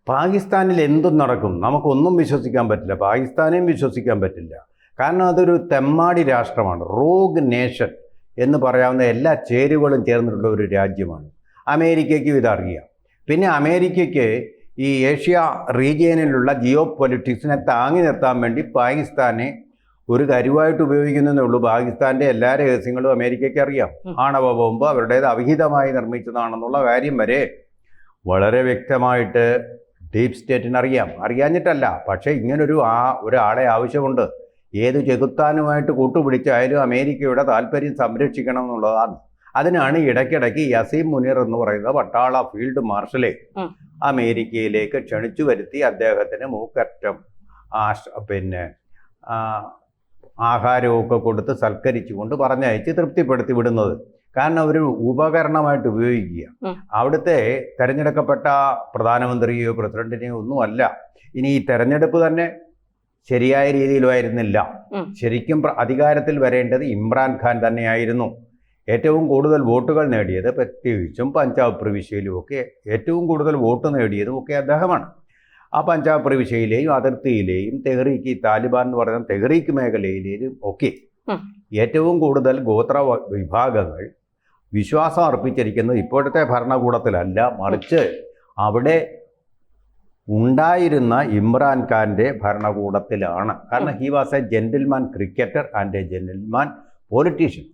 പാകിസ്ഥാനിൽ എന്തും നടക്കും, നമുക്കൊന്നും വിശ്വസിക്കാൻ പറ്റില്ല, പാകിസ്ഥാനെയും വിശ്വസിക്കാൻ പറ്റില്ല. കാരണം അതൊരു തെമ്മാടി രാഷ്ട്രമാണ്, റോഗ് നേഷൻ എന്ന് പറയാവുന്ന എല്ലാ ചേരുവകളും ചേർന്നിട്ടുള്ള ഒരു രാജ്യമാണ്. അമേരിക്കയ്ക്കും ഇതറിയാം. പിന്നെ അമേരിക്കയ്ക്ക് ഈ ഏഷ്യ റീജിയനിലുള്ള ജിയോ പൊളിറ്റിക്സിനെ താങ്ങി നിർത്താൻ വേണ്ടി പാകിസ്ഥാനെ ഒരു കരുവായിട്ട് ഉപയോഗിക്കുന്നതേ ഉള്ളൂ. പാകിസ്ഥാൻ്റെ എല്ലാ രഹസ്യങ്ങളും അമേരിക്കയ്ക്ക് അറിയാം. ആണവ ബോംബ് അവരുടേത് അവിഹിതമായി നിർമ്മിച്ചതാണെന്നുള്ള കാര്യം വരെ വളരെ വ്യക്തമായിട്ട് ഡീപ് സ്റ്റേറ്റിന് അറിയാഞ്ഞിട്ടല്ല. പക്ഷേ ഇങ്ങനൊരു ഒരാളെ ആവശ്യമുണ്ട്. ഏത് ചെകുത്താനുമായിട്ട് കൂട്ടുപിടിച്ചായാലും അമേരിക്കയുടെ താല്പര്യം സംരക്ഷിക്കണം എന്നുള്ളതാണ്. അതിനാണ് ഇടയ്ക്കിടയ്ക്ക് യസീം മുനീർ എന്ന് പറയുന്ന പട്ടാള ഫീൽഡ് മാർഷലെ അമേരിക്കയിലേക്ക് ക്ഷണിച്ചു വരുത്തി അദ്ദേഹത്തിന് മൂക്കറ്റം ആഹാരമൊക്കെ കൊടുത്ത് സൽക്കരിച്ചുകൊണ്ട് പറഞ്ഞയച്ച് തൃപ്തിപ്പെടുത്തി വിടുന്നത്. കാരണം അവർ ഉപകരണമായിട്ട് ഉപയോഗിക്കുക. അവിടുത്തെ തെരഞ്ഞെടുക്കപ്പെട്ട പ്രധാനമന്ത്രിയോ പ്രസിഡന്റിനെയോ ഒന്നുമല്ല. ഇനി ഈ തെരഞ്ഞെടുപ്പ് തന്നെ ശരിയായ രീതിയിലായിരുന്നില്ല. ശരിക്കും അധികാരത്തിൽ വരേണ്ടത് ഇമ്രാൻഖാൻ തന്നെയായിരുന്നു. ഏറ്റവും കൂടുതൽ വോട്ടുകൾ നേടിയത്, പ്രത്യേകിച്ചും പഞ്ചാബ് പ്രവിശ്യയിലുമൊക്കെ ഏറ്റവും കൂടുതൽ വോട്ട് നേടിയതും ഒക്കെ അദ്ദേഹമാണ്. ആ പഞ്ചാബ് പ്രവിശ്യയിലെയും അതിർത്തിയിലെയും തെഹ്രീക്ക് താലിബാൻ എന്ന് പറയുന്ന തെഹ്രീക്ക് മേഖലയിലെയും ഒക്കെ ഏറ്റവും കൂടുതൽ ഗോത്ര വിഭാഗങ്ങൾ വിശ്വാസം അർപ്പിച്ചിരിക്കുന്നത് ഇപ്പോഴത്തെ ഭരണകൂടത്തിലല്ല, മറിച്ച് അവിടെ ഉണ്ടായിരുന്ന ഇമ്രാൻഖാൻ്റെ ഭരണകൂടത്തിലാണ്. കാരണം he was A gentleman cricketer and A gentleman politician.